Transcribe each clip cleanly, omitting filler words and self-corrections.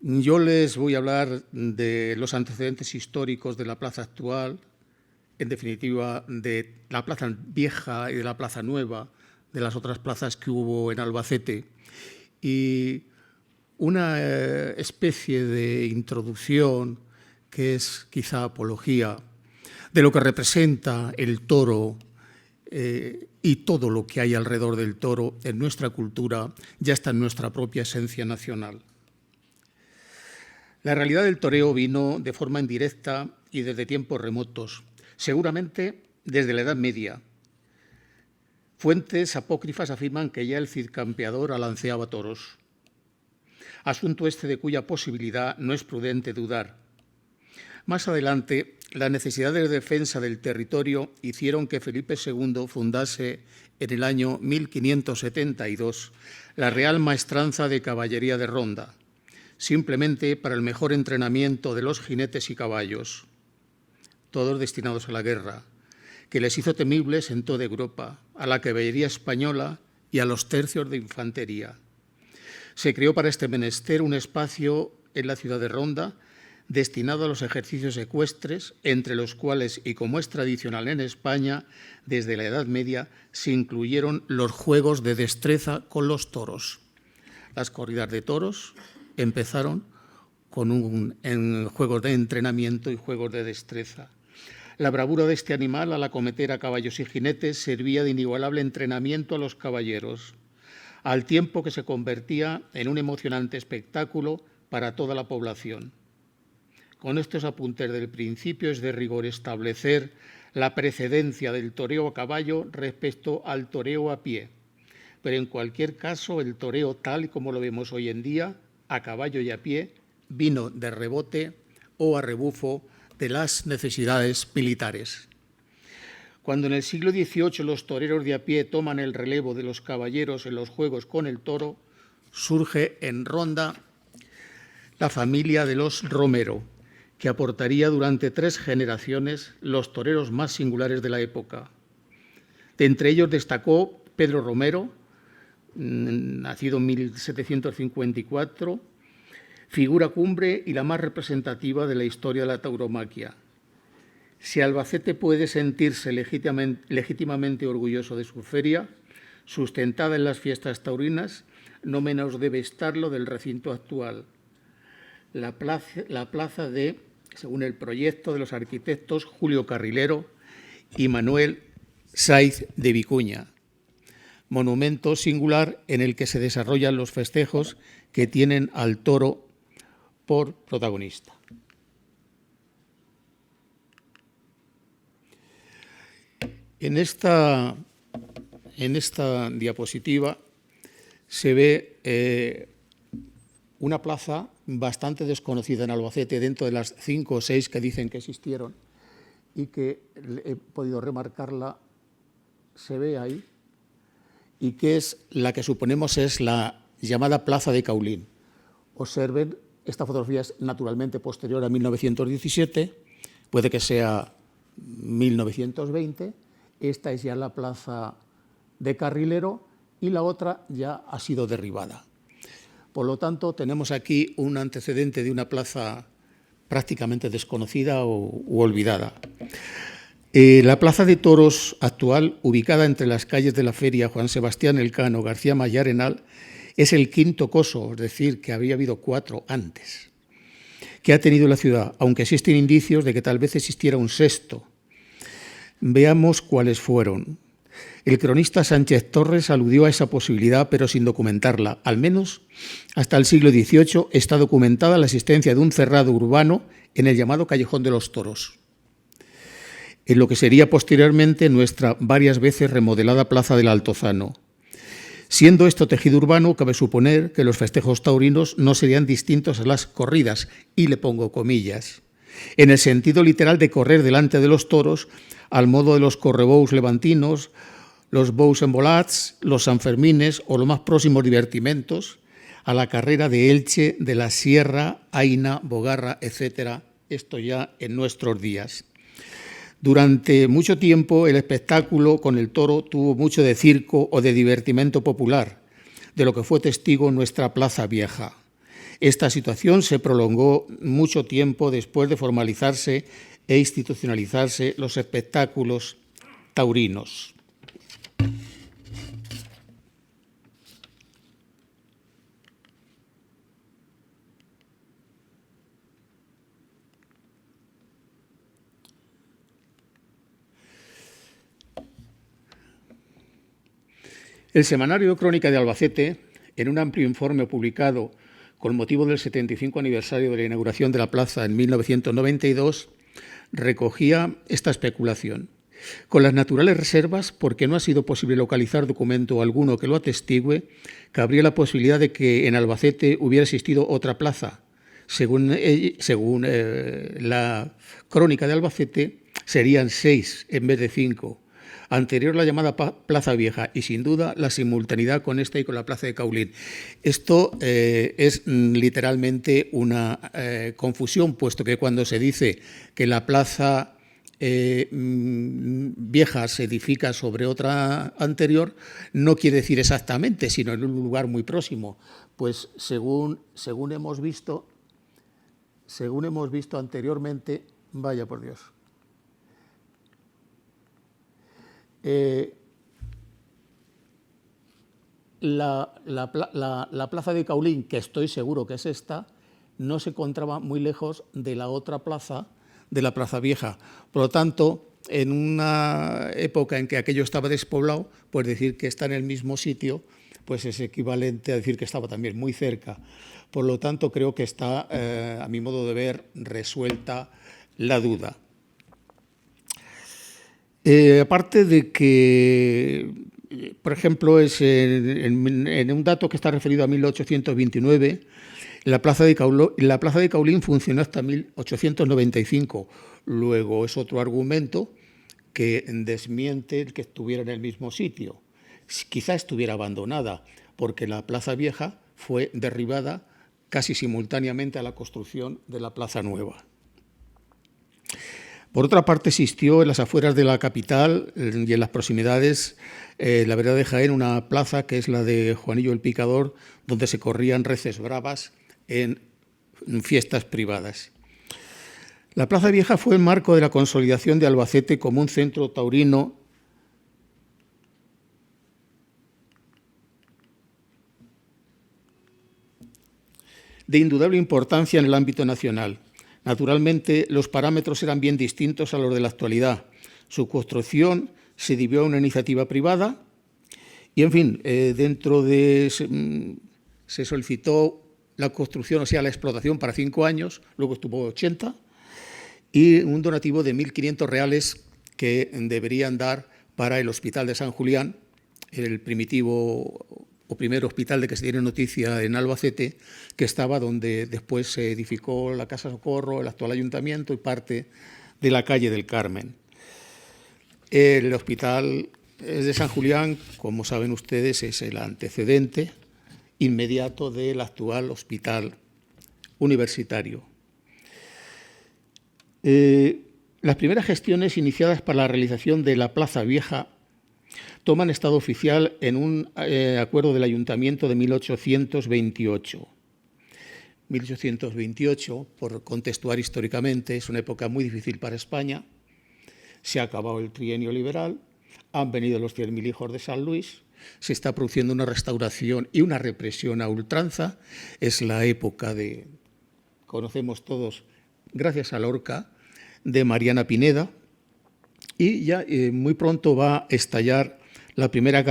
Yo les voy a hablar de los antecedentes históricos de la plaza actual, en definitiva de la plaza vieja y de la plaza nueva, de las otras plazas que hubo en Albacete, y una especie de introducción que es quizá apología de lo que representa el toro y todo lo que hay alrededor del toro en nuestra cultura, ya está en nuestra propia esencia nacional. La realidad del toreo vino de forma indirecta y desde tiempos remotos, seguramente desde la Edad Media. Fuentes apócrifas afirman que ya el Cid Campeador alanceaba toros, asunto este de cuya posibilidad no es prudente dudar. Más adelante, las necesidades de defensa del territorio hicieron que Felipe II fundase en el año 1572 la Real Maestranza de Caballería de Ronda, simplemente para el mejor entrenamiento de los jinetes y caballos, todos destinados a la guerra, que les hizo temibles en toda Europa, a la caballería española y a los tercios de infantería. Se creó para este menester un espacio en la ciudad de Ronda destinado a los ejercicios ecuestres, entre los cuales, y como es tradicional en España, desde la Edad Media se incluyeron los juegos de destreza con los toros. Las corridas de toros empezaron con juegos de entrenamiento y juegos de destreza. La bravura de este animal al acometer a caballos y jinetes servía de inigualable entrenamiento a los caballeros, al tiempo que se convertía en un emocionante espectáculo para toda la población. Con estos apuntes del principio es de rigor establecer la precedencia del toreo a caballo respecto al toreo a pie, pero en cualquier caso el toreo tal y como lo vemos hoy en día, a caballo y a pie, vino de rebote o a rebufo de las necesidades militares. Cuando en el siglo XVIII los toreros de a pie toman el relevo de los caballeros en los juegos con el toro, surge en Ronda la familia de los Romero, que aportaría durante 3 generaciones los toreros más singulares de la época. De entre ellos destacó Pedro Romero, nacido en 1754, figura cumbre y la más representativa de la historia de la tauromaquia. Si Albacete puede sentirse legítimamente orgulloso de su feria, sustentada en las fiestas taurinas, no menos debe estarlo del recinto actual, la plaza de, según el proyecto de los arquitectos Julio Carrilero y Manuel Saiz de Vicuña, monumento singular en el que se desarrollan los festejos que tienen al toro por protagonista. En esta diapositiva se ve una plaza bastante desconocida en Albacete, dentro de las 5 o 6 que dicen que existieron y que he podido remarcarla, se ve ahí, y que es la que suponemos es la llamada Plaza de Caulín. Observen, esta fotografía es naturalmente posterior a 1917, puede que sea 1920, esta es ya la Plaza de Carrilero y la otra ya ha sido derribada. Por lo tanto, tenemos aquí un antecedente de una plaza prácticamente desconocida u olvidada. La Plaza de Toros actual, ubicada entre las calles de la Feria Juan Sebastián Elcano, García Maya y Arenal, es el 5º coso, es decir, que había habido 4 antes, que ha tenido la ciudad, aunque existen indicios de que tal vez existiera un 6º. Veamos cuáles fueron. El cronista Sánchez Torres aludió a esa posibilidad, pero sin documentarla. Al menos hasta el siglo XVIII está documentada la existencia de un cerrado urbano en el llamado Callejón de los Toros, en lo que sería posteriormente nuestra varias veces remodelada Plaza del Altozano. Siendo esto tejido urbano, cabe suponer que los festejos taurinos no serían distintos a las corridas, y le pongo comillas, en el sentido literal de correr delante de los toros, al modo de los correbous levantinos, los bous embolats, los sanfermines o los más próximos divertimentos, a la carrera de Elche, de la Sierra, Aina, Bogarra, etc. Esto ya en nuestros días. Durante mucho tiempo el espectáculo con el toro tuvo mucho de circo o de divertimento popular, de lo que fue testigo nuestra Plaza Vieja. Esta situación se prolongó mucho tiempo después de formalizarse e institucionalizarse los espectáculos taurinos. El semanario Crónica de Albacete, en un amplio informe publicado con motivo del 75 aniversario de la inauguración de la plaza en 1992, recogía esta especulación. Con las naturales reservas, porque no ha sido posible localizar documento alguno que lo atestigue, cabría la posibilidad de que en Albacete hubiera existido otra plaza. Según la Crónica de Albacete, serían 6 en vez de 5. Anterior la llamada Plaza Vieja y, sin duda, la simultaneidad con esta y con la Plaza de Caulín. Esto es literalmente una confusión, puesto que cuando se dice que la Plaza Vieja se edifica sobre otra anterior, no quiere decir exactamente, sino en un lugar muy próximo. Pues según hemos visto anteriormente, vaya por Dios. La plaza de Caulín, que estoy seguro que es esta, no se encontraba muy lejos de la otra plaza, de la Plaza Vieja. Por lo tanto, en una época en que aquello estaba despoblado, pues decir que está en el mismo sitio, pues es equivalente a decir que estaba también muy cerca. Por lo tanto, creo que está, a mi modo de ver, resuelta la duda. Aparte de que, por ejemplo, es en un dato que está referido a 1829, la Plaza de Caulín funcionó hasta 1895. Luego es otro argumento que desmiente el que estuviera en el mismo sitio. Quizá estuviera abandonada, porque la Plaza Vieja fue derribada casi simultáneamente a la construcción de la Plaza Nueva. Por otra parte, existió en las afueras de la capital y en las proximidades, la vereda de Jaén, una plaza que es la de Juanillo el Picador, donde se corrían reces bravas en fiestas privadas. La Plaza Vieja fue el marco de la consolidación de Albacete como un centro taurino de indudable importancia en el ámbito nacional. Naturalmente, los parámetros eran bien distintos a los de la actualidad. Su construcción se debió a una iniciativa privada y, en fin, se solicitó la construcción, o sea, la explotación para 5 años, luego estuvo 80, y un donativo de 1.500 reales que deberían dar para el Hospital de San Julián, el primitivo o primer hospital de que se tiene noticia en Albacete, que estaba donde después se edificó la Casa Socorro, el actual ayuntamiento y parte de la calle del Carmen. El Hospital de San Julián, como saben ustedes, es el antecedente inmediato del actual Hospital Universitario. Las primeras gestiones iniciadas para la realización de la Plaza Vieja toman estado oficial en un acuerdo del Ayuntamiento de 1828. 1828, por contextuar históricamente, es una época muy difícil para España. Se ha acabado el trienio liberal, han venido los 100.000 hijos de San Luis, se está produciendo una restauración y una represión a ultranza. Es la época de, conocemos todos, gracias a Lorca, de Mariana Pineda, y ya muy pronto va a estallar la primera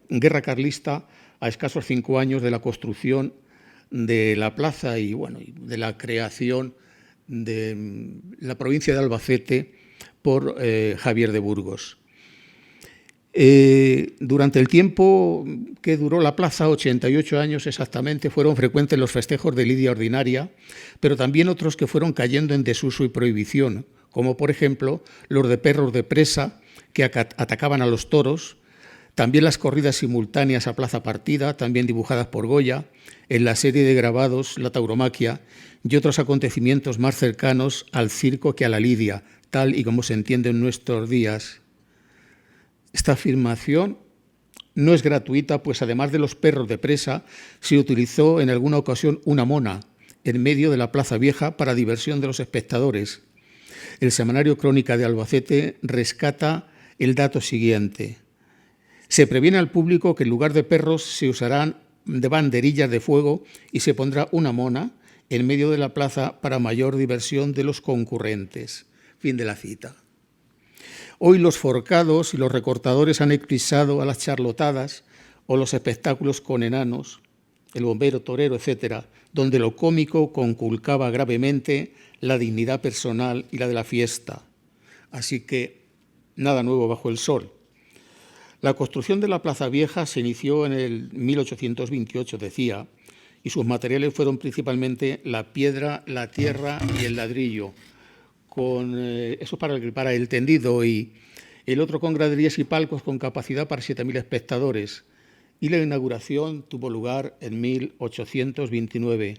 guerra carlista a escasos 5 años de la construcción de la plaza y, bueno, de la creación de la provincia de Albacete por Javier de Burgos. Durante el tiempo que duró la plaza, 88 años exactamente, fueron frecuentes los festejos de lidia ordinaria, pero también otros que fueron cayendo en desuso y prohibición, como por ejemplo los de perros de presa que atacaban a los toros, también las corridas simultáneas a plaza partida, también dibujadas por Goya, en la serie de grabados La Tauromaquia, y otros acontecimientos más cercanos al circo que a la lidia, tal y como se entiende en nuestros días. Esta afirmación no es gratuita, pues además de los perros de presa, se utilizó en alguna ocasión una mona, en medio de la Plaza Vieja para diversión de los espectadores. El semanario Crónica de Albacete rescata el dato siguiente. Se previene al público que en lugar de perros se usarán de banderillas de fuego y se pondrá una mona en medio de la plaza para mayor diversión de los concurrentes. Fin de la cita. Hoy los forcados y los recortadores han eclipsado a las charlotadas o los espectáculos con enanos, el bombero, torero, etcétera, donde lo cómico conculcaba gravemente la dignidad personal y la de la fiesta. Así que nada nuevo bajo el sol. La construcción de la Plaza Vieja se inició en el 1828, decía, y sus materiales fueron principalmente la piedra, la tierra y el ladrillo, con eso para el tendido, y el otro con graderías y palcos con capacidad para 7.000 espectadores. Y la inauguración tuvo lugar en 1829,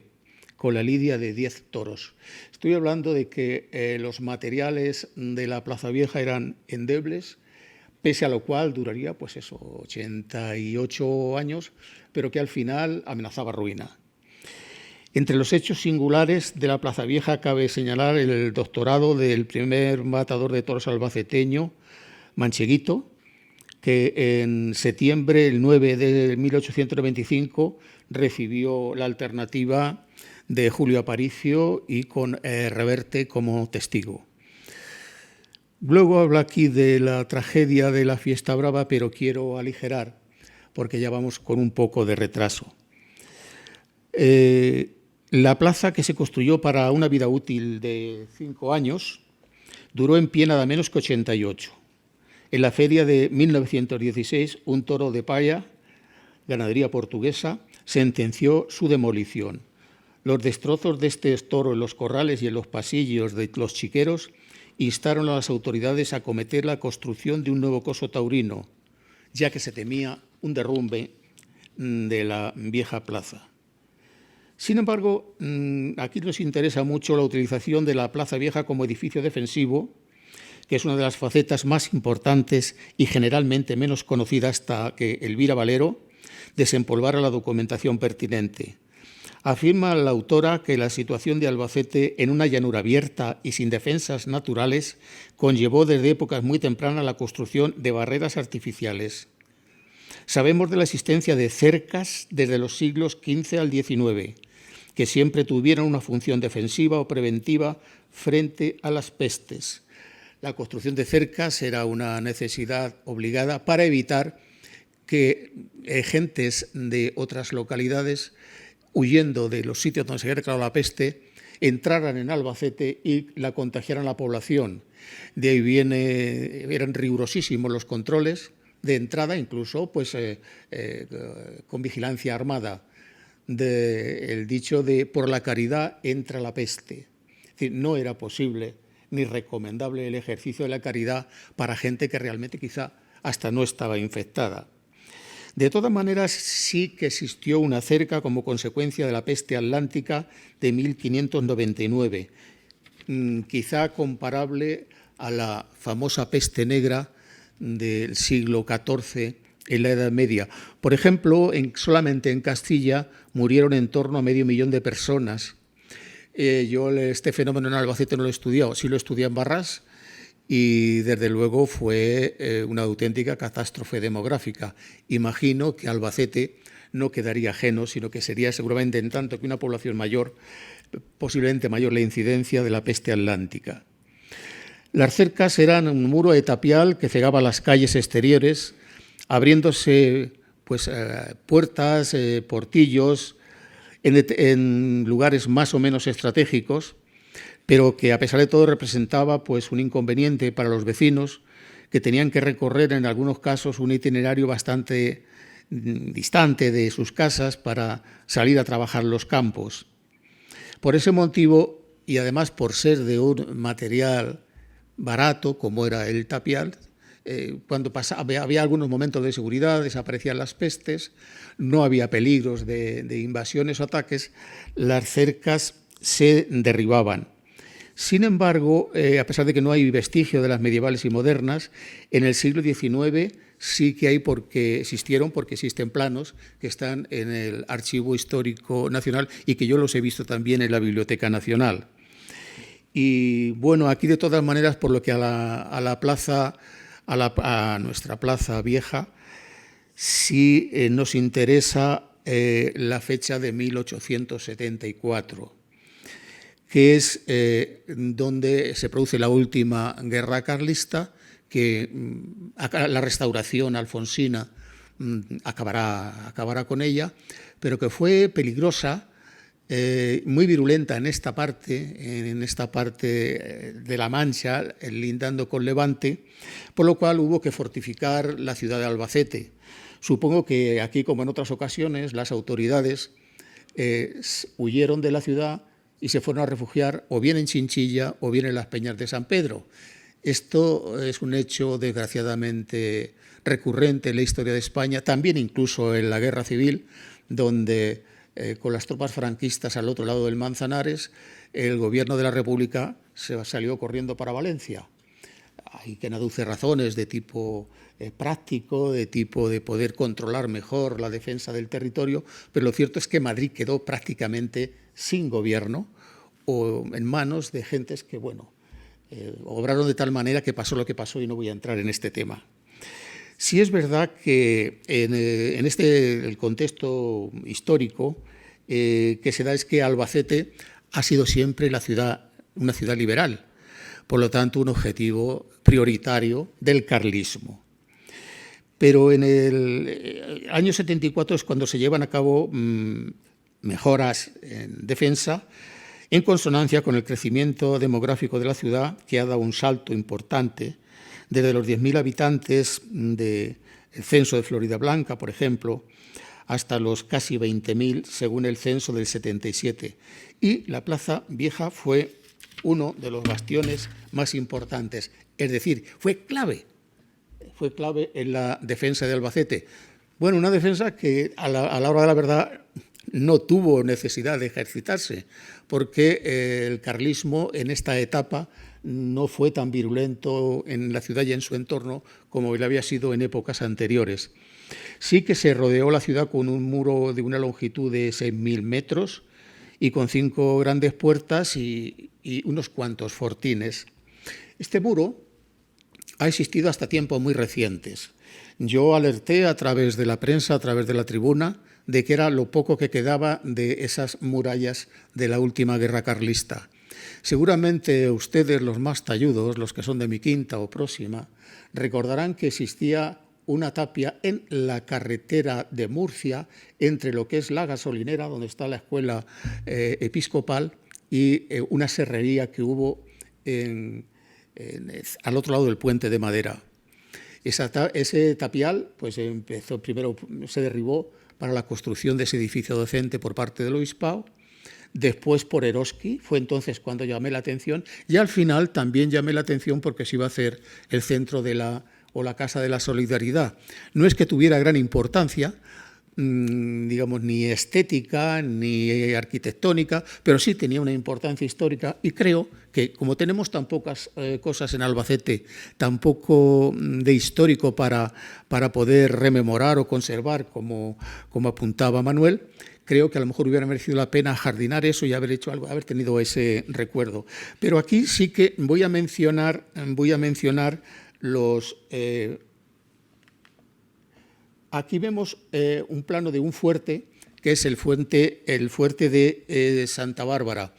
con la lidia de 10 toros. Estoy hablando de que los materiales de la Plaza Vieja eran endebles, pese a lo cual duraría, 88 años, pero que al final amenazaba ruina. Entre los hechos singulares de la Plaza Vieja cabe señalar el doctorado del primer matador de toros albaceteño, Mancheguito, que en septiembre, el 9 de 1895, recibió la alternativa de Julio Aparicio y con Reverte como testigo. Luego habla aquí de la tragedia de la Fiesta Brava, pero quiero aligerar, porque ya vamos con un poco de retraso. La plaza, que se construyó para una vida útil de 5 años, duró en pie nada menos que 88. En la feria de 1916, un toro de Paya, ganadería portuguesa, sentenció su demolición. Los destrozos de este toro en los corrales y en los pasillos de los chiqueros instaron a las autoridades a acometer la construcción de un nuevo coso taurino, ya que se temía un derrumbe de la vieja plaza. Sin embargo, aquí nos interesa mucho la utilización de la Plaza Vieja como edificio defensivo, que es una de las facetas más importantes y generalmente menos conocida hasta que Elvira Valero desempolvara la documentación pertinente. Afirma la autora que la situación de Albacete en una llanura abierta y sin defensas naturales conllevó desde épocas muy tempranas la construcción de barreras artificiales. Sabemos de la existencia de cercas desde los siglos XV al XIX, que siempre tuvieron una función defensiva o preventiva frente a las pestes. La construcción de cercas era una necesidad obligada para evitar que gentes de otras localidades, huyendo de los sitios donde se había declarado la peste, entraran en Albacete y la contagiaran a la población. De ahí eran rigurosísimos los controles de entrada, incluso con vigilancia armada, el dicho de por la caridad entra la peste. Es decir, no era posible ni recomendable el ejercicio de la caridad para gente que realmente quizá hasta no estaba infectada. De todas maneras, sí que existió una cerca como consecuencia de la peste atlántica de 1599, quizá comparable a la famosa peste negra del siglo XIV en la Edad Media. Por ejemplo, solamente en Castilla murieron en torno a 500.000 de personas. Yo este fenómeno en Albacete no lo he estudiado, sí lo estudié en Barras, y desde luego fue una auténtica catástrofe demográfica. Imagino que Albacete no quedaría ajeno, sino que sería seguramente, en tanto que una población mayor, posiblemente mayor la incidencia de la peste atlántica. Las cercas eran un muro de tapial que cegaba las calles exteriores, abriéndose puertas, portillos, en lugares más o menos estratégicos, pero que a pesar de todo representaba un inconveniente para los vecinos, que tenían que recorrer en algunos casos un itinerario bastante distante de sus casas para salir a trabajar los campos. Por ese motivo, y además por ser de un material barato, como era el tapial, cuando había algunos momentos de seguridad, desaparecían las pestes, no había peligros de invasiones o ataques, las cercas se derribaban. Sin embargo, a pesar de que no hay vestigio de las medievales y modernas, en el siglo XIX sí que hay porque existen planos que están en el Archivo Histórico Nacional y que yo los he visto también en la Biblioteca Nacional. Y bueno, aquí de todas maneras, por lo que a nuestra plaza vieja, sí nos interesa la fecha de 1874, que es donde se produce la última guerra carlista, que la restauración alfonsina acabará con ella, pero que fue peligrosa, muy virulenta en esta parte de la Mancha, lindando con Levante, por lo cual hubo que fortificar la ciudad de Albacete. Supongo que aquí, como en otras ocasiones, las autoridades huyeron de la ciudad y se fueron a refugiar o bien en Chinchilla o bien en las Peñas de San Pedro. Esto es un hecho, desgraciadamente, recurrente en la historia de España, también incluso en la Guerra Civil, donde con las tropas franquistas al otro lado del Manzanares, el gobierno de la República se salió corriendo para Valencia. Hay quien aduce razones de tipo práctico, de tipo de poder controlar mejor la defensa del territorio, pero lo cierto es que Madrid quedó prácticamente sin gobierno o en manos de gentes que, bueno, obraron de tal manera que pasó lo que pasó y no voy a entrar en este tema. Sí es verdad que en el contexto histórico que se da es que Albacete ha sido siempre una ciudad liberal, por lo tanto un objetivo prioritario del carlismo. Pero en el año 74 es cuando se llevan a cabo mejoras en defensa en consonancia con el crecimiento demográfico de la ciudad, que ha dado un salto importante desde los 10.000 habitantes del censo de Floridablanca, por ejemplo, hasta los casi 20.000 según el censo del 77. Y la Plaza Vieja fue uno de los bastiones más importantes, es decir, fue clave en la defensa de Albacete. Bueno, una defensa que a la hora de la verdad no tuvo necesidad de ejercitarse, porque el carlismo en esta etapa no fue tan virulento en la ciudad y en su entorno como él había sido en épocas anteriores. Sí que se rodeó la ciudad con un muro de una longitud de 6.000 metros y con 5 grandes puertas y unos cuantos fortines. Este muro ha existido hasta tiempos muy recientes. Yo alerté a través de la prensa, a través de la tribuna, de que era lo poco que quedaba de esas murallas de la última guerra carlista. Seguramente ustedes, los más talludos, los que son de mi quinta o próxima, recordarán que existía una tapia en la carretera de Murcia, entre lo que es la gasolinera, donde está la escuela episcopal, y una serrería que hubo al otro lado del puente de madera. Ese tapial pues primero se derribó para la construcción de ese edificio docente por parte del obispado, después por Eroski, fue entonces cuando llamé la atención, y al final también llamé la atención porque se iba a hacer el centro de la Casa de la Solidaridad. No es que tuviera gran importancia, digamos, ni estética ni arquitectónica, pero sí tenía una importancia histórica, y creo que como tenemos tan pocas cosas en Albacete, tan poco de histórico para poder rememorar o conservar, como apuntaba Manuel, creo que a lo mejor hubiera merecido la pena jardinar eso y haber hecho algo, haber tenido ese recuerdo. Pero aquí sí que voy a mencionar los... Aquí vemos un plano de un fuerte, que es el fuerte de Santa Bárbara.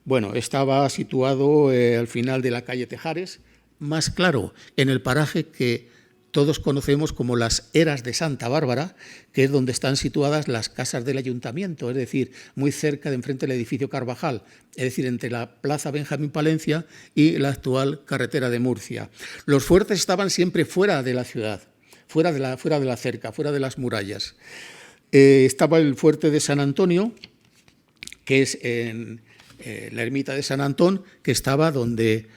Bueno, estaba situado al final de la calle Tejares, más claro, en el paraje que todos conocemos como las Eras de Santa Bárbara, que es donde están situadas las casas del ayuntamiento, es decir, muy cerca de enfrente del edificio Carvajal, es decir, entre la Plaza Benjamín Palencia y la actual carretera de Murcia. Los fuertes estaban siempre fuera de la ciudad, fuera de la cerca, fuera de las murallas. Estaba el fuerte de San Antonio, que es en la ermita de San Antón, que estaba donde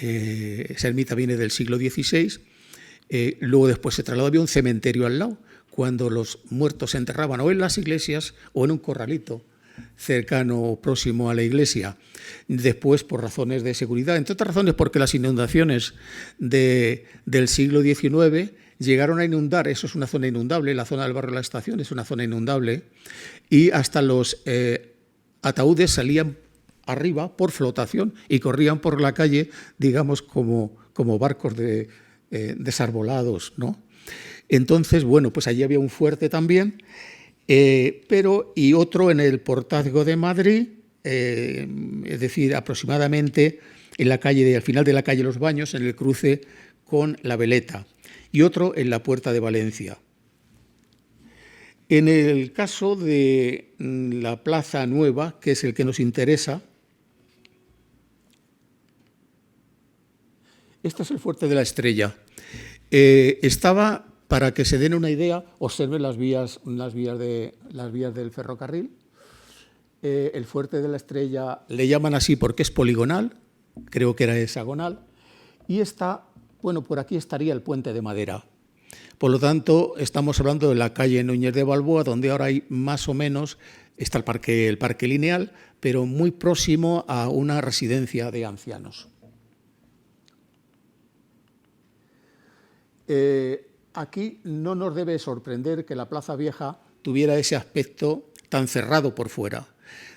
esa ermita viene del siglo XVI. Luego después se trasladó, había un cementerio al lado, cuando los muertos se enterraban o en las iglesias o en un corralito cercano o próximo a la iglesia. Después, por razones de seguridad, entre otras razones porque las inundaciones del siglo XIX llegaron a inundar, eso es una zona inundable, la zona del barrio de la Estación es una zona inundable, y hasta los ataúdes salían arriba por flotación y corrían por la calle, digamos, como barcos desarbolados, ¿no? Entonces, bueno, pues allí había un fuerte también, y otro en el Portazgo de Madrid, es decir, aproximadamente en la calle, al final de la calle Los Baños, en el cruce con la Veleta, y otro en la Puerta de Valencia. En el caso de la Plaza Nueva, que es el que nos interesa, este es el Fuerte de la Estrella. Estaba, para que se den una idea, observen las vías del ferrocarril. El Fuerte de la Estrella le llaman así porque es poligonal, creo que era hexagonal, y está, bueno, por aquí estaría el Puente de Madera. Por lo tanto, estamos hablando de la calle Núñez de Balboa, donde ahora hay más o menos, está el parque lineal, pero muy próximo a una residencia de ancianos. Aquí no nos debe sorprender que la Plaza Vieja tuviera ese aspecto tan cerrado por fuera.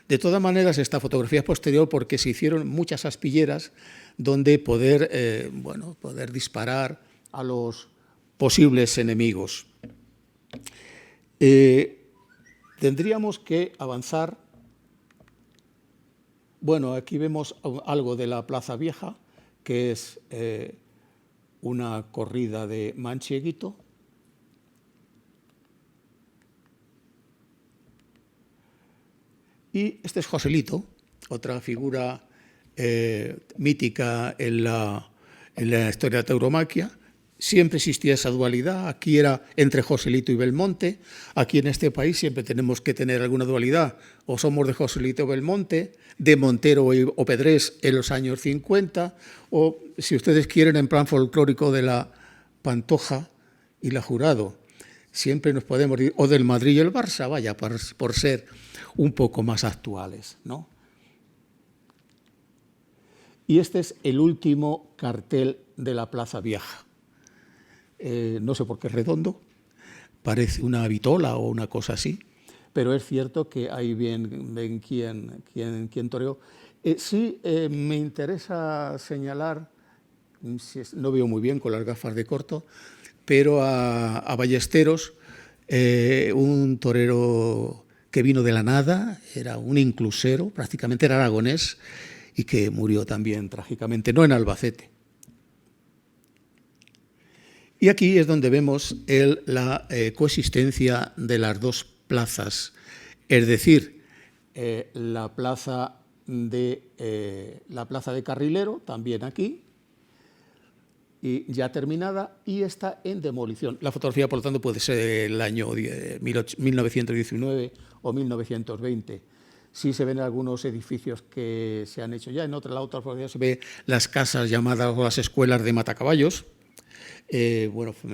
De todas maneras, esta fotografía es posterior porque se hicieron muchas aspilleras donde poder disparar a los posibles enemigos. Tendríamos que avanzar. Bueno, aquí vemos algo de la Plaza Vieja, que es una corrida de mancheguito. Y este es Joselito, otra figura mítica en la historia de la tauromaquia. Siempre existía esa dualidad, aquí era entre Joselito y Belmonte, aquí en este país siempre tenemos que tener alguna dualidad, o somos de Joselito o Belmonte, de Montero o Pedrés en los años 50, o si ustedes quieren en plan folclórico de la Pantoja y la Jurado. Siempre nos podemos decir, o del Madrid y el Barça, vaya, por ser un poco más actuales, ¿no? Y este es el último cartel de la Plaza Vieja. No sé por qué es redondo, parece una vitola o una cosa así, pero es cierto que ahí ven quién toreó. Sí, me interesa señalar, no veo muy bien con las gafas de corto, pero a Ballesteros, un torero que vino de la nada, era un inclusero, prácticamente era aragonés, y que murió también trágicamente, no en Albacete. Y aquí es donde vemos la coexistencia de las dos plazas, es decir, la plaza de Carrilero, también aquí, y ya terminada, y está en demolición. La fotografía, por lo tanto, puede ser el año 1919 o 1920. Sí se ven algunos edificios que se han hecho ya. En la otra fotografía se ve las casas llamadas las escuelas de Matacaballos,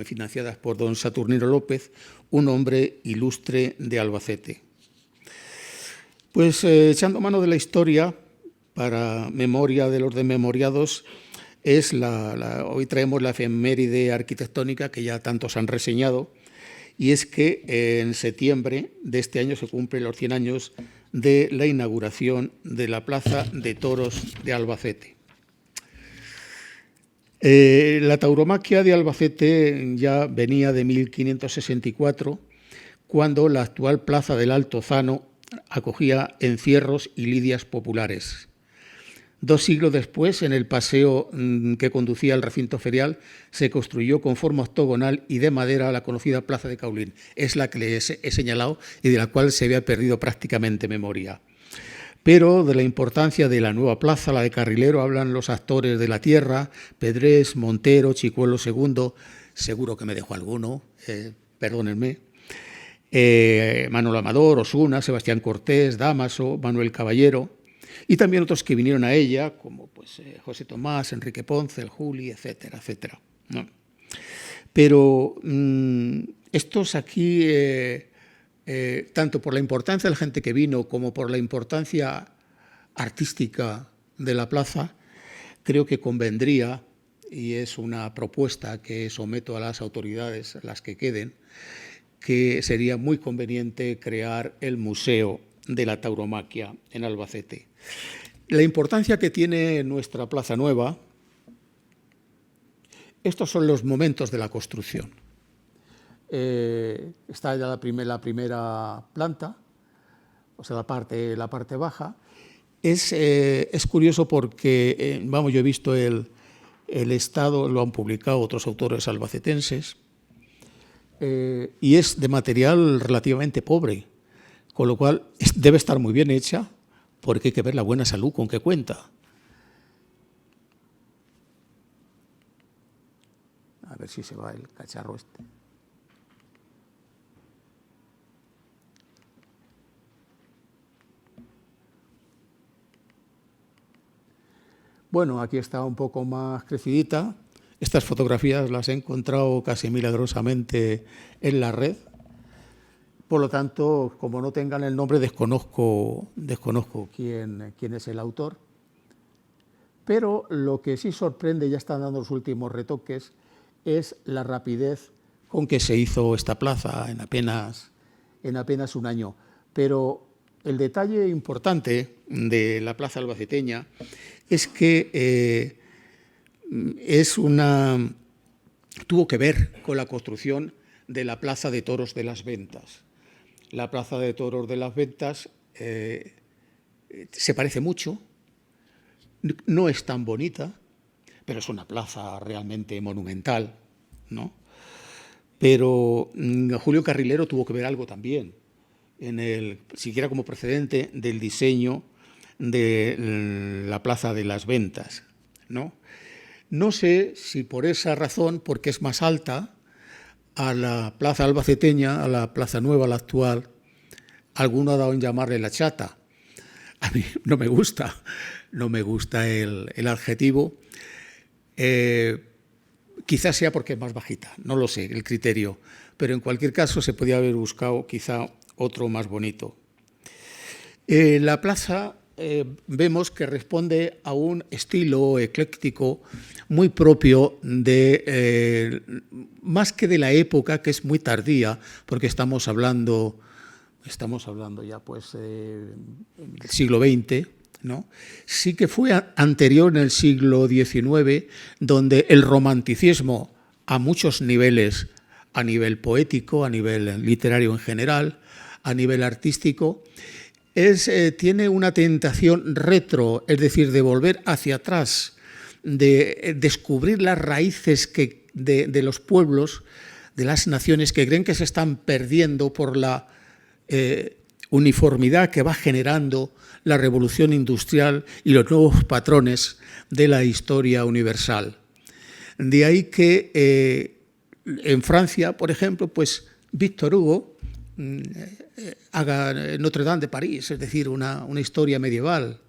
financiadas por don Saturnino López, un hombre ilustre de Albacete. Pues echando mano de la historia, para memoria de los desmemoriados, hoy traemos la efeméride arquitectónica que ya tantos han reseñado, y es que en septiembre de este año se cumplen los 100 años de la inauguración de la Plaza de Toros de Albacete. La tauromaquia de Albacete ya venía de 1564, cuando la actual Plaza del Altozano acogía encierros y lidias populares. 2 siglos después, en el paseo que conducía al recinto ferial, se construyó con forma octogonal y de madera la conocida Plaza de Caulín. Es la que les he señalado y de la cual se había perdido prácticamente memoria. Pero de la importancia de la nueva plaza, la de Carrilero, hablan los actores de la tierra, Pedrés, Montero, Chicuelo II, seguro que me dejo alguno, perdónenme, Manuel Amador, Osuna, Sebastián Cortés, Dámaso, Manuel Caballero, y también otros que vinieron a ella, como José Tomás, Enrique Ponce, el Juli, etcétera, etcétera, ¿no? Pero estos aquí tanto por la importancia de la gente que vino como por la importancia artística de la plaza, creo que convendría, y es una propuesta que someto a las autoridades, las que queden, que sería muy conveniente crear el Museo de la Tauromaquia en Albacete. La importancia que tiene nuestra Plaza Nueva, estos son los momentos de la construcción. Está ya la primera planta, o sea, la parte baja. Es curioso porque, vamos, yo he visto el estado, lo han publicado otros autores albacetenses, y es de material relativamente pobre, con lo cual debe estar muy bien hecha, porque hay que ver la buena salud con que cuenta. A ver si se va el cacharro este. Bueno, aquí está un poco más crecidita. Estas fotografías las he encontrado casi milagrosamente en la red. Por lo tanto, como no tengan el nombre, desconozco quién es el autor. Pero lo que sí sorprende, ya están dando los últimos retoques, es la rapidez con que se hizo esta plaza en apenas un año. Pero el detalle importante de la plaza albaceteña es que tuvo que ver con la construcción de la Plaza de Toros de las Ventas. La Plaza de Toros de las Ventas se parece mucho, no es tan bonita, pero es una plaza realmente monumental, ¿no? Pero Julio Carrilero tuvo que ver algo también, siquiera como precedente del diseño de la Plaza de las Ventas, ¿no? No sé si por esa razón, porque es más alta, a la plaza albaceteña, a la Plaza Nueva, la actual, alguno ha dado en llamarle la chata. A mí no me gusta el adjetivo. Quizás sea porque es más bajita, no lo sé, el criterio, pero en cualquier caso se podía haber buscado quizá otro más bonito. La plaza vemos que responde a un estilo ecléctico muy propio más que de la época, que es muy tardía, porque estamos hablando ya pues del siglo XX, ¿no? Sí que fue anterior en el siglo XIX, donde el romanticismo a muchos niveles, a nivel poético, a nivel literario en general, a nivel artístico, tiene una tentación retro, es decir, de volver hacia atrás, de descubrir las raíces de los pueblos, de las naciones que creen que se están perdiendo por la uniformidad que va generando la revolución industrial y los nuevos patrones de la historia universal. De ahí que en Francia, por ejemplo, pues Víctor Hugo haga Notre Dame de París, es decir, una historia medieval.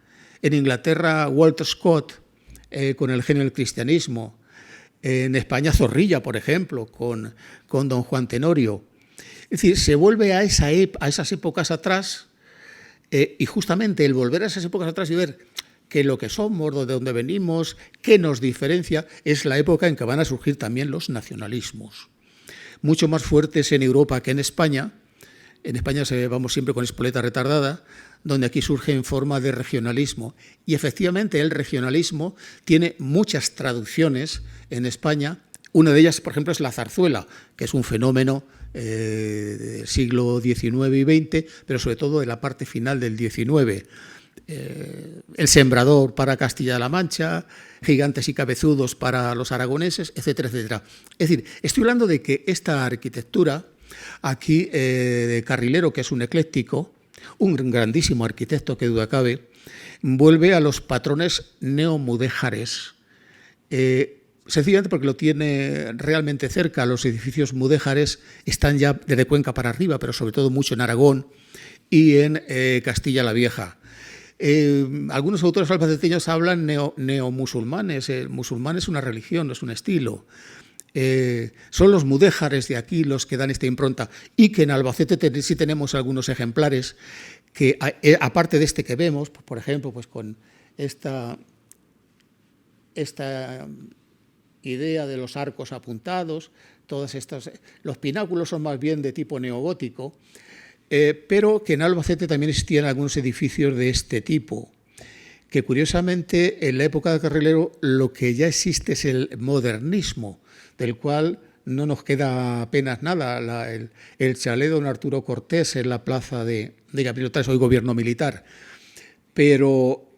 En Inglaterra, Walter Scott con el genio del cristianismo. En España, Zorrilla, por ejemplo, con Don Juan Tenorio. Es decir, se vuelve a esas épocas atrás, y justamente el volver a esas épocas atrás y ver que lo que somos, de dónde venimos, qué nos diferencia, es la época en que van a surgir también los nacionalismos. Mucho más fuertes en Europa que en España. En España vamos siempre con espoleta retardada, donde aquí surge en forma de regionalismo. Y efectivamente el regionalismo tiene muchas traducciones en España. Una de ellas, por ejemplo, es la zarzuela, que es un fenómeno del siglo XIX y XX, pero sobre todo de la parte final del XIX. El sembrador para Castilla-La Mancha, gigantes y cabezudos para los aragoneses, etcétera, etcétera. Es decir, estoy hablando de que esta arquitectura, aquí de Carrilero, que es un ecléctico, un grandísimo arquitecto, que duda cabe, vuelve a los patrones neomudéjares, sencillamente porque lo tiene realmente cerca. Los edificios mudéjares están ya desde Cuenca para arriba, pero sobre todo mucho en Aragón y en Castilla la Vieja. Algunos autores albaceteños hablan neomusulmanes. El musulmán es una religión, no es un estilo. son los mudéjares de aquí los que dan esta impronta, y que en Albacete sí tenemos algunos ejemplares que, aparte de este que vemos, por ejemplo, pues con esta idea de los arcos apuntados, todas estas, los pináculos son más bien de tipo neogótico, pero que en Albacete también existían algunos edificios de este tipo, que curiosamente en la época de Carrilero lo que ya existe es el modernismo, del cual no nos queda apenas nada. El chalet don Arturo Cortés en la plaza de Gaviota es hoy gobierno militar, pero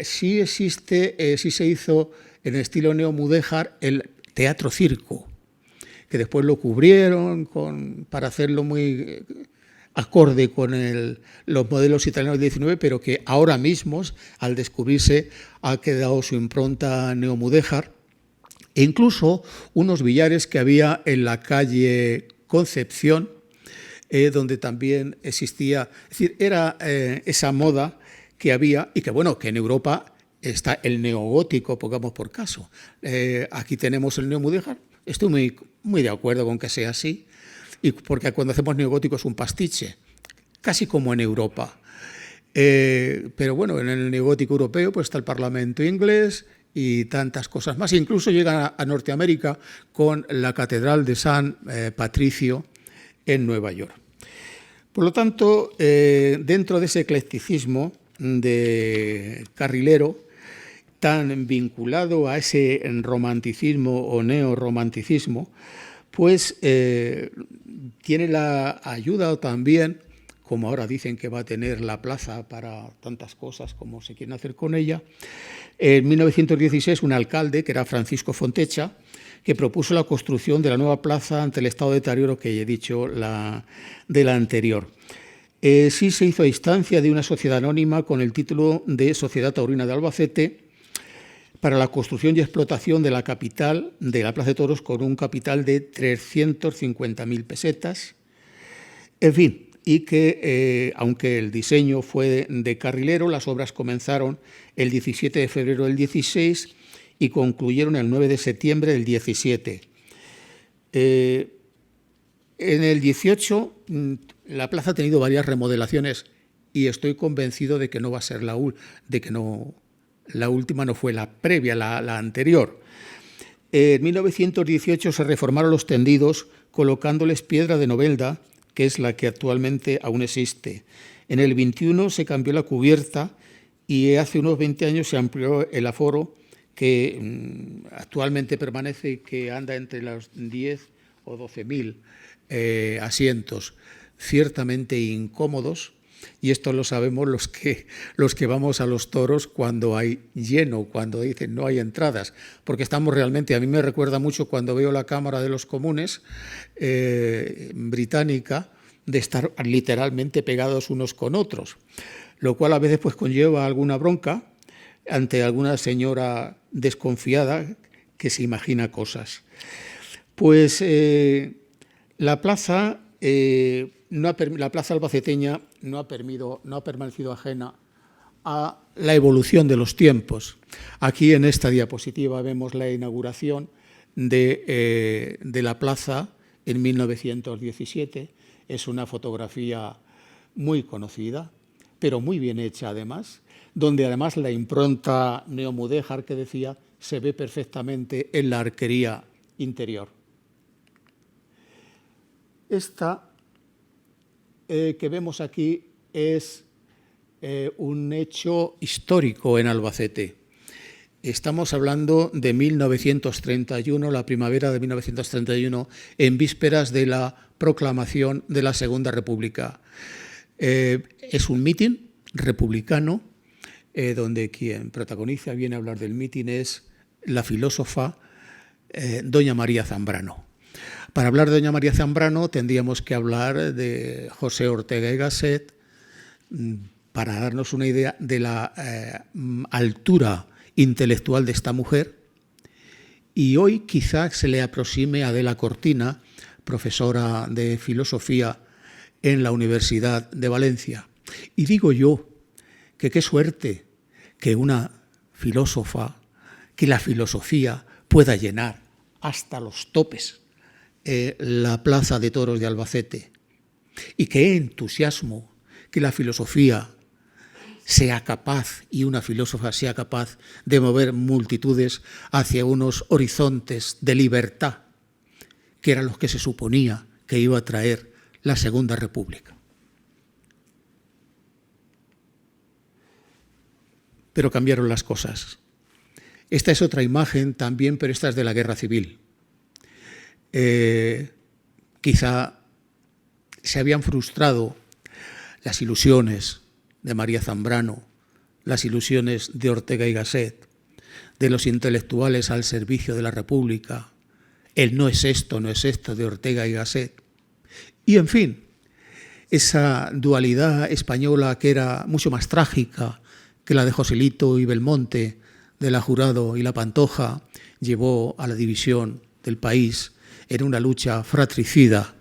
sí existe, sí se hizo en estilo neomudéjar el teatro circo, que después lo cubrieron para hacerlo muy acorde con los modelos italianos del 19, pero que ahora mismo, al descubrirse, ha quedado su impronta neomudéjar. E incluso unos billares que había en la calle Concepción, donde también existía, es decir, era esa moda que había y que, bueno, que en Europa está el neogótico, pongamos por caso. Aquí tenemos el neomudéjar. Estoy muy de acuerdo con que sea así, y porque cuando hacemos neogótico es un pastiche, casi como en Europa. Pero bueno, en el neogótico europeo pues está el Parlamento inglés y tantas cosas más. Incluso llegan a Norteamérica con la Catedral de San Patricio en Nueva York. Por lo tanto, dentro de ese eclecticismo de Carrilero, tan vinculado a ese romanticismo o neorromanticismo, pues tiene la ayuda también, como ahora dicen que va a tener la plaza para tantas cosas como se quieren hacer con ella. En 1916 un alcalde, que era Francisco Fontecha, que propuso la construcción de la nueva plaza ante el estado de deterioro que he dicho de la anterior. Sí se hizo a instancia de una sociedad anónima con el título de Sociedad Taurina de Albacete para la construcción y explotación de la capital de la Plaza de Toros, con un capital de 350.000 pesetas. En fin, y que aunque el diseño fue de Carrilero, las obras comenzaron el 17 de febrero del 16 y concluyeron el 9 de septiembre del 17. En el 18 la plaza ha tenido varias remodelaciones y estoy convencido de que no va a ser la última no fue la previa, la anterior. En 1918 se reformaron los tendidos colocándoles piedra de Novelda, que es la que actualmente aún existe. En el 21 se cambió la cubierta y hace unos 20 años se amplió el aforo, que actualmente permanece y que anda entre los 10 o 12.000 asientos, ciertamente incómodos. Y esto lo sabemos los que vamos a los toros cuando hay lleno, cuando dicen no hay entradas, porque estamos realmente, a mí me recuerda mucho cuando veo la Cámara de los Comunes británica, de estar literalmente pegados unos con otros, lo cual a veces pues conlleva alguna bronca ante alguna señora desconfiada que se imagina cosas. Pues la plaza albaceteña no ha permanecido ajena a la evolución de los tiempos. Aquí en esta diapositiva vemos la inauguración de la plaza en 1917. Es una fotografía muy conocida, pero muy bien hecha además, donde además la impronta neomudéjar que decía se ve perfectamente en la arquería interior. Esta que vemos aquí es un hecho histórico en Albacete. Estamos hablando de 1931, la primavera de 1931, en vísperas de la proclamación de la Segunda República. Es un mitin republicano donde quien protagoniza, viene a hablar del mitin, es la filósofa doña María Zambrano. Para hablar de doña María Zambrano tendríamos que hablar de José Ortega y Gasset para darnos una idea de la altura intelectual de esta mujer, y hoy quizá se le aproxime a Adela Cortina, profesora de filosofía en la Universidad de Valencia. Y digo yo que qué suerte que una filósofa, que la filosofía pueda llenar hasta los topes la Plaza de Toros de Albacete. Y qué entusiasmo que la filosofía sea capaz, y una filósofa sea capaz de mover multitudes hacia unos horizontes de libertad, que eran los que se suponía que iba a traer la Segunda República. Pero cambiaron las cosas. Esta es otra imagen también, pero esta es de la Guerra Civil. Quizá se habían frustrado las ilusiones de María Zambrano, las ilusiones de Ortega y Gasset, de los intelectuales al servicio de la República, el no es esto de Ortega y Gasset. Y, en fin, esa dualidad española que era mucho más trágica que la de Joselito y Belmonte, de la Jurado y la Pantoja, llevó a la división del país en una lucha fratricida,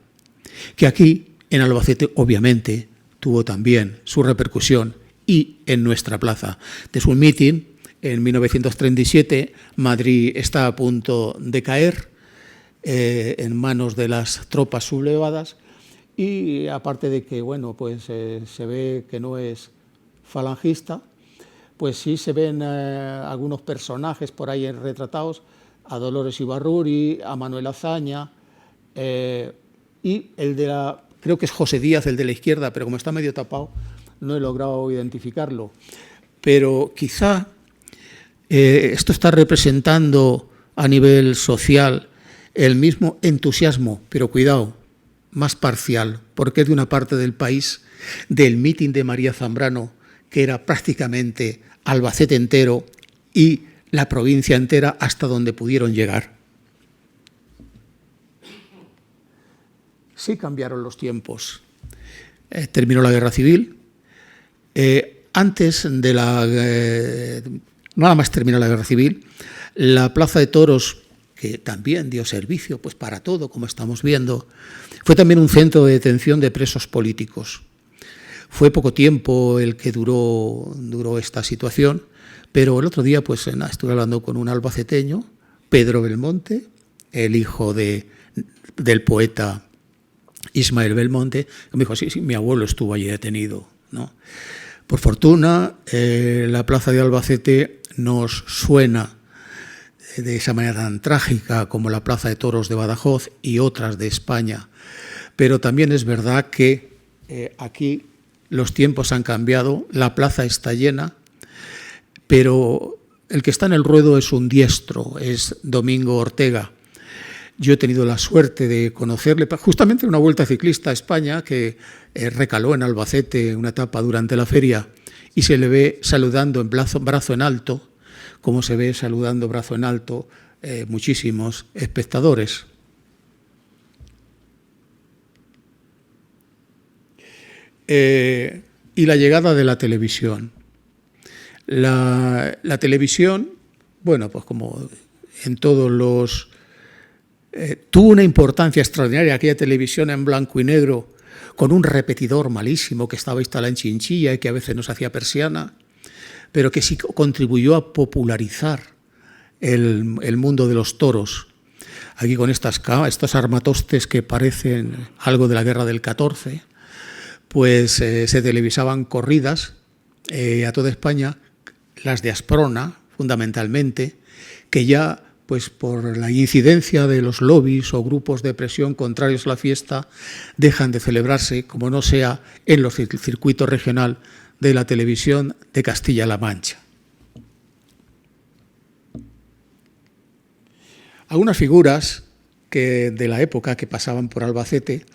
que aquí, en Albacete, obviamente, tuvo también su repercusión, y en nuestra plaza. Desde un mitin, en 1937, Madrid está a punto de caer en manos de las tropas sublevadas, y aparte de que, bueno, pues se ve que no es falangista, pues sí se ven algunos personajes por ahí retratados, a Dolores Ibarruri, a Manuel Azaña, y el de la, creo que es José Díaz, el de la izquierda, pero como está medio tapado, no he logrado identificarlo. Pero quizá esto está representando a nivel social el mismo entusiasmo, pero cuidado, más parcial, porque es de una parte del país, del mitin de María Zambrano, que era prácticamente Albacete entero y la provincia entera hasta donde pudieron llegar. Sí cambiaron los tiempos. Terminó la Guerra Civil. Antes de nada más terminó la Guerra Civil, la Plaza de Toros, que también dio servicio pues para todo, como estamos viendo, fue también un centro de detención de presos políticos. Fue poco tiempo el que duró esta situación, pero el otro día pues estuve hablando con un albaceteño, Pedro Belmonte, el hijo del poeta Ismael Belmonte, que me dijo, sí, mi abuelo estuvo allí detenido, ¿no? Por fortuna, la plaza de Albacete nos suena de esa manera tan trágica como la Plaza de Toros de Badajoz y otras de España, pero también es verdad que aquí los tiempos han cambiado, la plaza está llena, pero el que está en el ruedo es un diestro, es Domingo Ortega. Yo he tenido la suerte de conocerle justamente en una vuelta ciclista a España que recaló en Albacete una etapa durante la feria y se le ve saludando en brazo en alto, como se ve saludando brazo en alto muchísimos espectadores. Y la llegada de la televisión. La televisión, bueno, pues como en todos los... tuvo una importancia extraordinaria aquella televisión en blanco y negro, con un repetidor malísimo que estaba instalado en Chinchilla y que a veces nos hacía persiana, pero que sí contribuyó a popularizar el mundo de los toros. Aquí con estos armatostes que parecen algo de la guerra del 14, pues se televisaban corridas a toda España, las de Asprona, fundamentalmente, que ya pues por la incidencia de los lobbies o grupos de presión contrarios a la fiesta, dejan de celebrarse, como no sea en los circuitos regional de la televisión de Castilla-La Mancha. Algunas figuras de la época que pasaban por Albacete,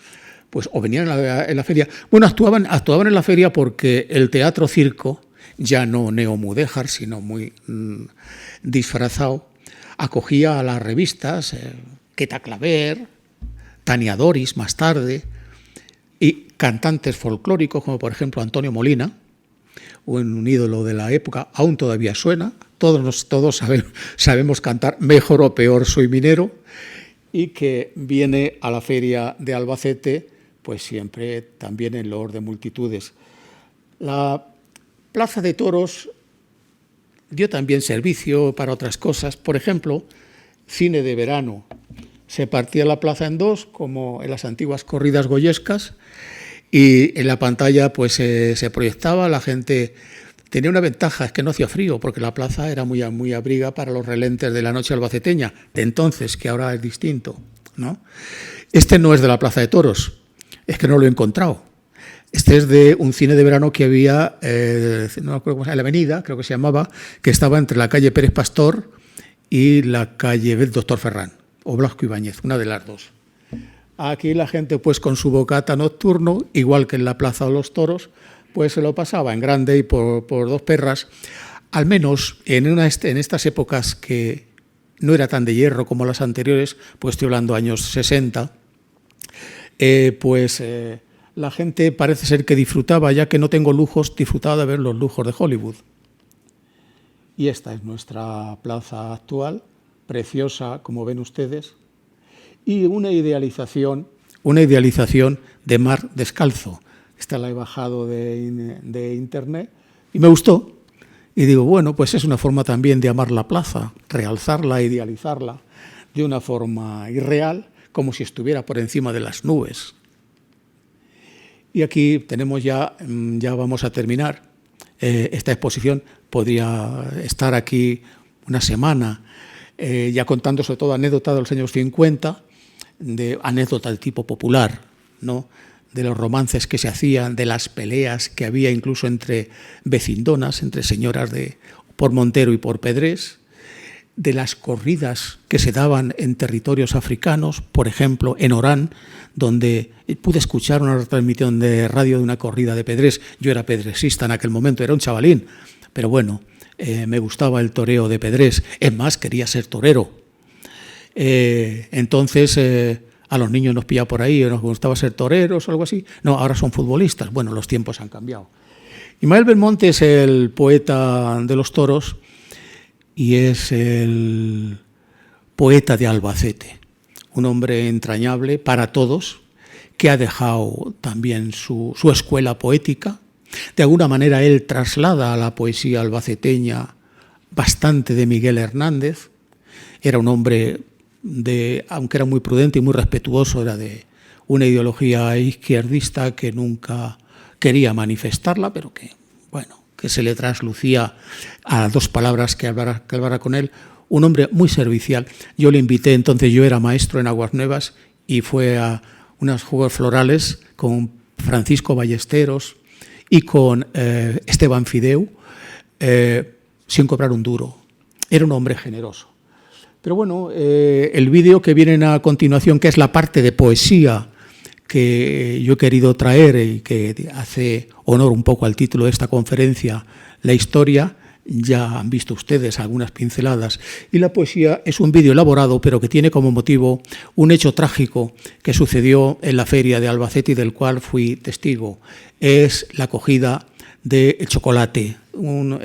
pues o venían en la feria, bueno, actuaban en la feria porque el teatro circo, ya no neomudéjar, sino muy disfrazado, acogía a las revistas, Queta Claver, Tania Doris más tarde, y cantantes folclóricos como por ejemplo Antonio Molina, un ídolo de la época, aún todavía suena, todos sabemos cantar Mejor o Peor Soy Minero, y que viene a la feria de Albacete, pues siempre también en loor de multitudes. La Plaza de Toros dio también servicio para otras cosas. Por ejemplo, cine de verano. Se partía la plaza en dos, como en las antiguas corridas goyescas, y en la pantalla pues se proyectaba, la gente tenía una ventaja, es que no hacía frío, porque la plaza era muy abriga para los relentes de la noche albaceteña, de entonces, que ahora es distinto, ¿no? Este no es de la Plaza de Toros, es que no lo he encontrado. Este es de un cine de verano que había, no recuerdo cómo se llama, en la Avenida, creo que se llamaba, que estaba entre la calle Pérez Pastor y la calle Doctor Ferrán, o Blasco Ibáñez, una de las dos. Aquí la gente, pues con su bocata nocturno, igual que en la Plaza de los Toros, pues se lo pasaba en grande y por dos perras. Al menos en estas épocas que no era tan de hierro como las anteriores, pues estoy hablando años 60, la gente parece ser que disfrutaba, ya que no tengo lujos, disfrutaba de ver los lujos de Hollywood. Y esta es nuestra plaza actual, preciosa, como ven ustedes, y una idealización de mar descalzo. Esta la he bajado de internet y me gustó. Y digo, bueno, pues es una forma también de amar la plaza, realzarla, idealizarla de una forma irreal, como si estuviera por encima de las nubes. Y aquí tenemos ya vamos a terminar. Esta exposición podría estar aquí una semana, ya contando sobre todo anécdotas de los años 50, de anécdota del tipo popular, ¿no? De los romances que se hacían, de las peleas que había incluso entre vecindonas, entre señoras por Montero y por Pedrés, de las corridas que se daban en territorios africanos, por ejemplo, en Orán, donde pude escuchar una retransmisión de radio de una corrida de Pedrés. Yo era pedresista en aquel momento, era un chavalín, pero bueno, me gustaba el toreo de Pedrés. Es más, quería ser torero. Entonces, a los niños nos pillaba por ahí, nos gustaba ser toreros o algo así. No, ahora son futbolistas. Bueno, los tiempos han cambiado. Ismael Belmonte es el poeta de los toros y es el poeta de Albacete, un hombre entrañable para todos, que ha dejado también su escuela poética. De alguna manera él traslada a la poesía albaceteña bastante de Miguel Hernández. Era un hombre aunque era muy prudente y muy respetuoso, era de una ideología izquierdista que nunca quería manifestarla, pero que, bueno, que se le traslucía a dos palabras que hablara con él. Un hombre muy servicial. Yo le invité, entonces yo era maestro en Aguas Nuevas, y fue a unos juegos florales con Francisco Ballesteros y con Esteban Fideu, sin cobrar un duro. Era un hombre generoso. Pero bueno, el vídeo que viene a continuación, que es la parte de poesía que yo he querido traer y que hace honor un poco al título de esta conferencia, La historia, ya han visto ustedes algunas pinceladas. Y la poesía es un vídeo elaborado, pero que tiene como motivo un hecho trágico que sucedió en la feria de Albacete y del cual fui testigo. Es la cogida de chocolate, un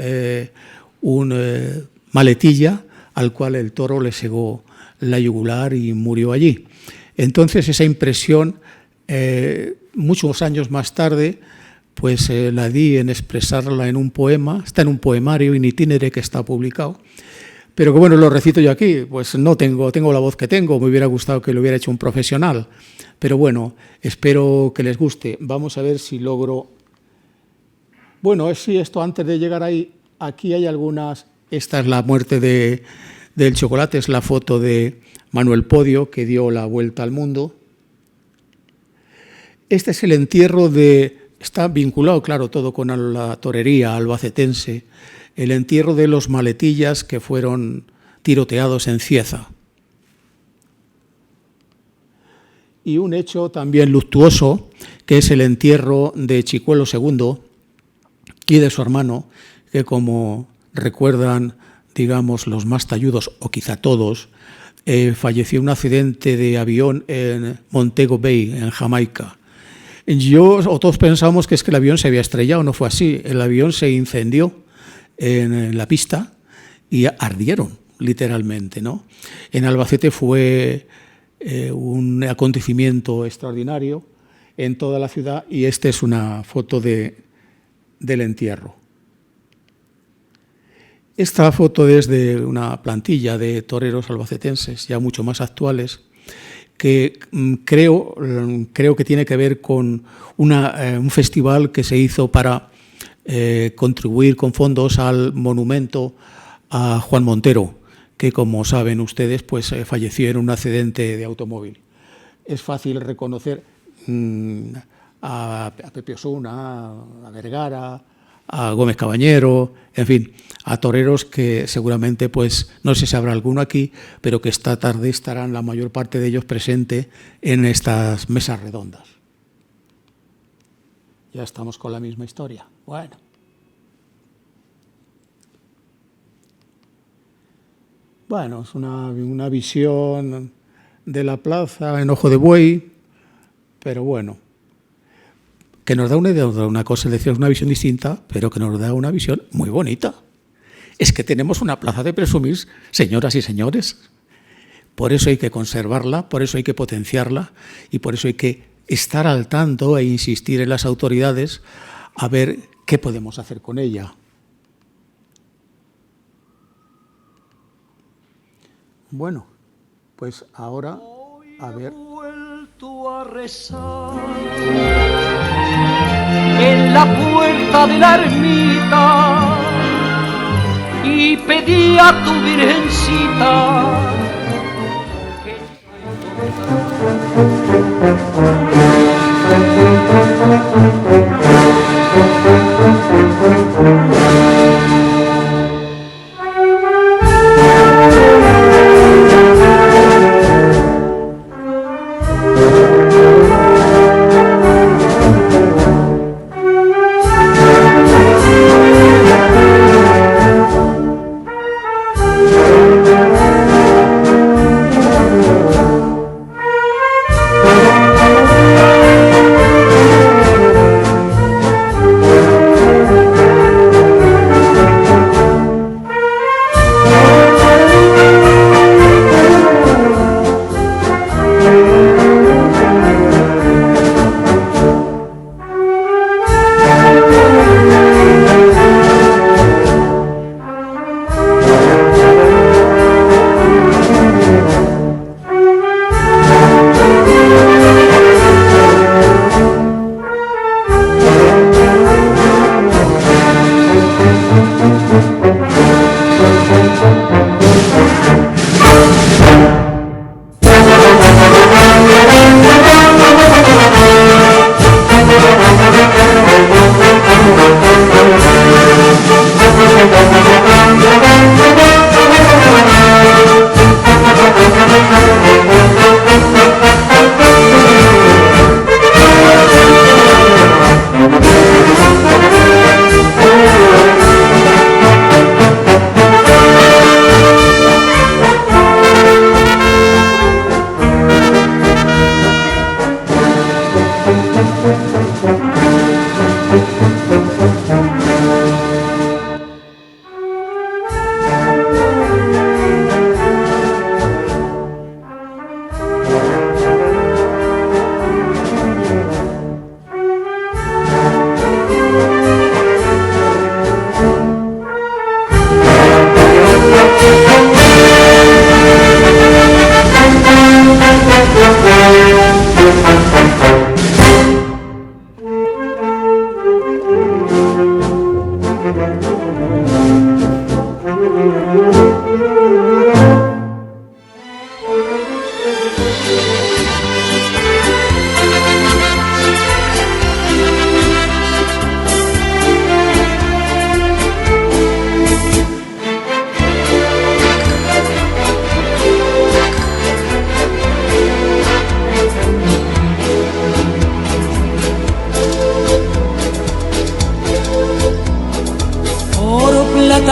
maletilla al cual el toro le segó la yugular y murió allí. Entonces esa impresión, muchos años más tarde, pues la di en expresarla en un poema. Está en un poemario in itinere que está publicado, pero que bueno, lo recito yo aquí. Pues no tengo la voz que tengo, me hubiera gustado que lo hubiera hecho un profesional, pero bueno, espero que les guste. Vamos a ver si logro... Bueno, sí, esto antes de llegar ahí, aquí hay algunas... Esta es la muerte del chocolate, es la foto de Manuel Podio, que dio la vuelta al mundo. Este es el entierro está vinculado, claro, todo con la torería albacetense, el entierro de los maletillas que fueron tiroteados en Cieza. Y un hecho también luctuoso, que es el entierro de Chicuelo II y de su hermano, que como recuerdan, digamos, los más talludos, o quizá todos, falleció en un accidente de avión en Montego Bay, en Jamaica. Todos pensábamos que es que el avión se había estrellado, no fue así. El avión se incendió en la pista y ardieron, literalmente, ¿no? En Albacete fue un acontecimiento extraordinario en toda la ciudad, y esta es una foto del entierro. Esta foto es de una plantilla de toreros albacetenses, ya mucho más actuales, que creo que tiene que ver con un festival que se hizo para contribuir con fondos al monumento a Juan Montero, que, como saben ustedes, pues falleció en un accidente de automóvil. Es fácil reconocer a Pepe Osuna, a Vergara, a Gómez Cabañero, en fin, a toreros que seguramente, pues no sé si habrá alguno aquí, pero que esta tarde estarán la mayor parte de ellos presente en estas mesas redondas. Ya estamos con la misma historia. Bueno. Bueno, es una visión de la plaza en Ojo de Buey, pero bueno, que nos da una cosa, es decir, una visión distinta, pero que nos da una visión muy bonita. Es que tenemos una plaza de presumir, señoras y señores. Por eso hay que conservarla, por eso hay que potenciarla y por eso hay que estar al tanto e insistir en las autoridades a ver qué podemos hacer con ella. Bueno, pues ahora, a ver. A rezar en la puerta de la ermita y pedí a tu virgencita que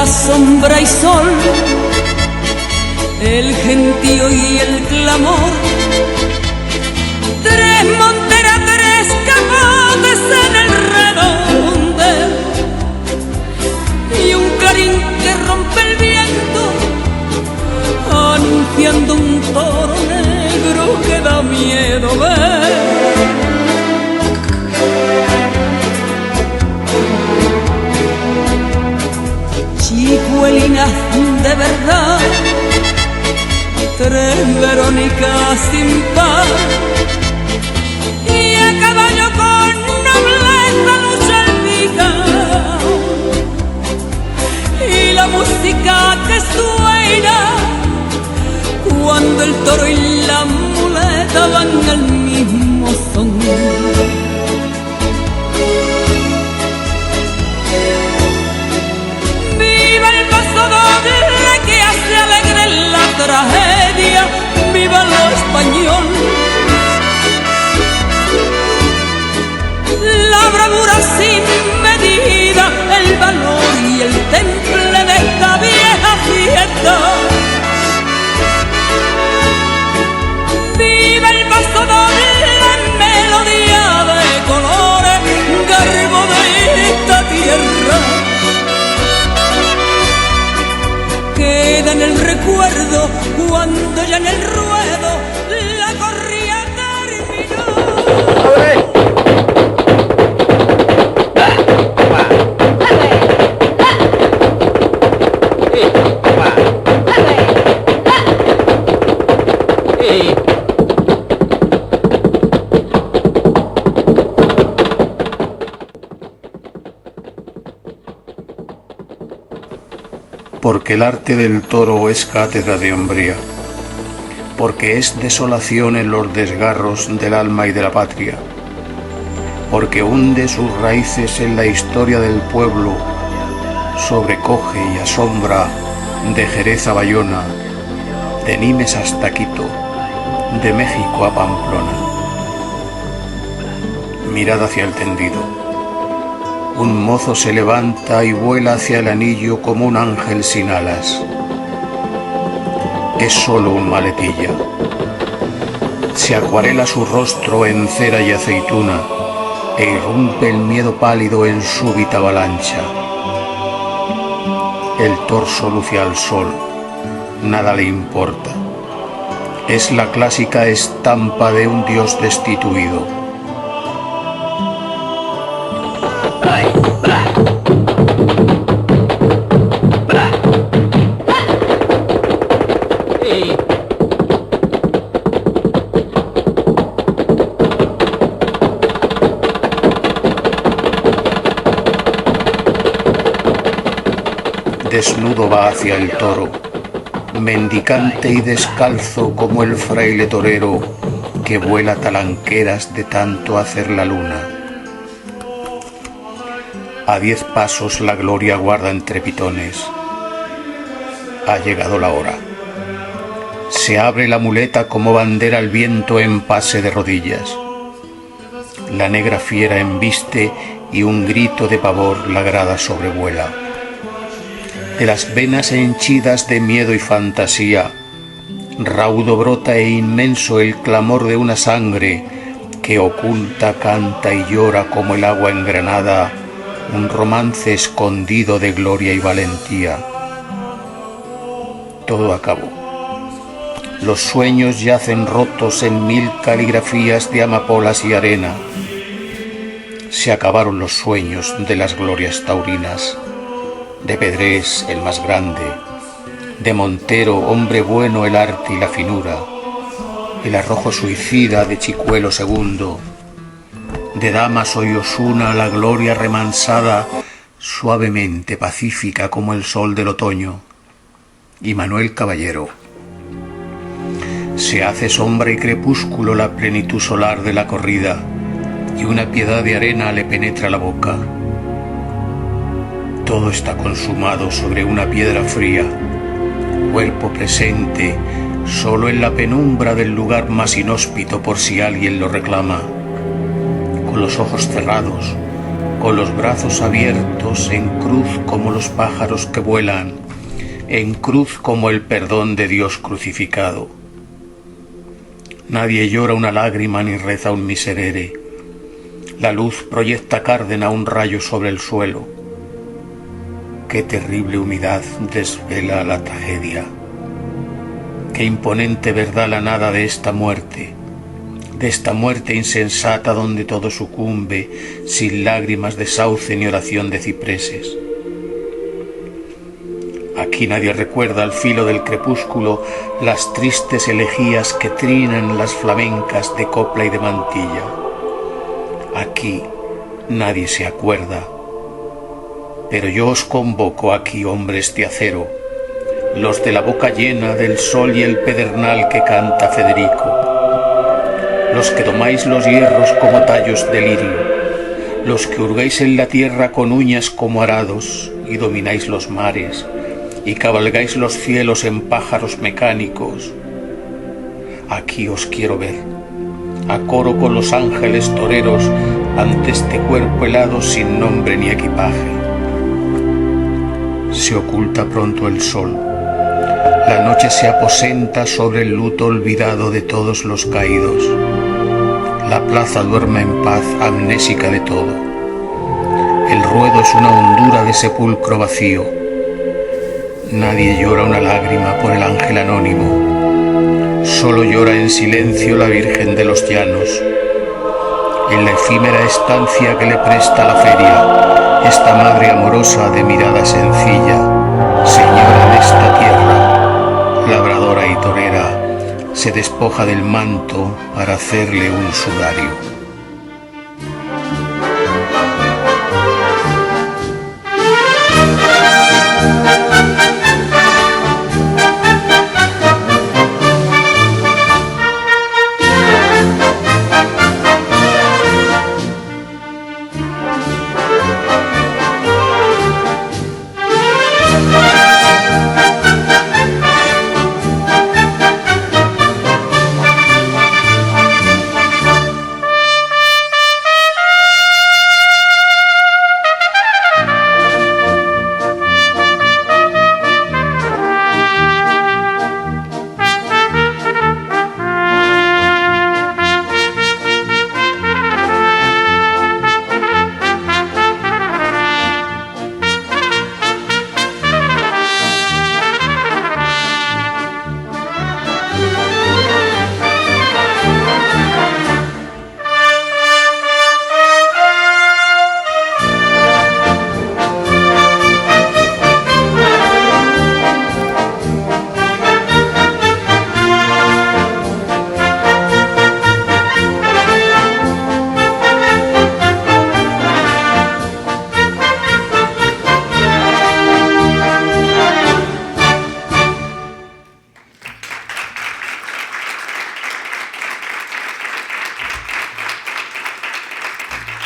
sombra y sol, el gentío y el clamor, tres monteras, tres capotes en el redondel y un clarín que rompe el viento anunciando un toro negro que da miedo ver. Chicuelina tragedia, viva lo español. La bravura sin medida, el valor y el temple de esta vieja fiesta. Viva el paso doble, la melodía de colores, garbo de esta tierra. Queda en el recuerdo cuando ya en el ruedo la corrida terminó. Porque el arte del toro es cátedra de hombría, porque es desolación en los desgarros del alma y de la patria, porque hunde sus raíces en la historia del pueblo, sobrecoge y asombra de Jerez a Bayona, de Nimes hasta Quito, de México a Pamplona. Mirad hacia el tendido. Un mozo se levanta y vuela hacia el anillo como un ángel sin alas. Es solo un maletilla. Se acuarela su rostro en cera y aceituna e irrumpe el miedo pálido en súbita avalancha. El torso luce al sol, nada le importa. Es la clásica estampa de un dios destituido. Desnudo va hacia el toro, mendicante y descalzo como el fraile torero que vuela talanqueras de tanto hacer la luna. A 10 pasos la gloria guarda entre pitones. Ha llegado la hora. Se abre la muleta como bandera al viento en pase de rodillas. La negra fiera embiste y un grito de pavor la grada sobrevuela. De las venas henchidas de miedo y fantasía, raudo brota e inmenso el clamor de una sangre que oculta, canta y llora como el agua engranada, un romance escondido de gloria y valentía. Todo acabó. Los sueños yacen rotos en 1000 caligrafías de amapolas y arena. Se acabaron los sueños de las glorias taurinas, de Pedrés el más grande, de Montero, hombre bueno, el arte y la finura, el arrojo suicida de Chicuelo II, de Damaso y Osuna la gloria remansada, suavemente pacífica como el sol del otoño, y Manuel Caballero. Se hace sombra y crepúsculo la plenitud solar de la corrida, y una piedad de arena le penetra la boca. Todo está consumado sobre una piedra fría, cuerpo presente, solo en la penumbra del lugar más inhóspito por si alguien lo reclama. Con los ojos cerrados, con los brazos abiertos, en cruz como los pájaros que vuelan, en cruz como el perdón de Dios crucificado. Nadie llora una lágrima ni reza un miserere. La luz proyecta cárdena un rayo sobre el suelo. Qué terrible humedad desvela la tragedia. Qué imponente verdad la nada de esta muerte insensata donde todo sucumbe, sin lágrimas de sauce ni oración de cipreses. Aquí nadie recuerda al filo del crepúsculo las tristes elegías que trinan las flamencas de copla y de mantilla. Aquí nadie se acuerda. Pero yo os convoco aquí, hombres de acero, los de la boca llena del sol y el pedernal que canta Federico, los que domáis los hierros como tallos de lirio, los que hurgáis en la tierra con uñas como arados y domináis los mares, y cabalgáis los cielos en pájaros mecánicos, aquí os quiero ver, a coro con los ángeles toreros ante este cuerpo helado sin nombre ni equipaje. Se oculta pronto el sol, la noche se aposenta sobre el luto olvidado de todos los caídos. La plaza duerme en paz, amnésica de todo. El ruedo es una hondura de sepulcro vacío. Nadie llora una lágrima por el ángel anónimo. Solo llora en silencio la Virgen de los Llanos. En la efímera estancia que le presta la feria, esta madre amorosa de mirada sencilla, señora de esta tierra, labradora y torera, se despoja del manto para hacerle un sudario.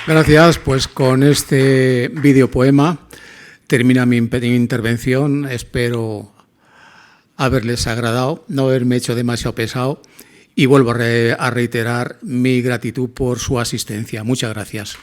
Gracias, pues con este videopoema termina mi intervención. Espero haberles agradado, no haberme hecho demasiado pesado y vuelvo a reiterar mi gratitud por su asistencia. Muchas gracias.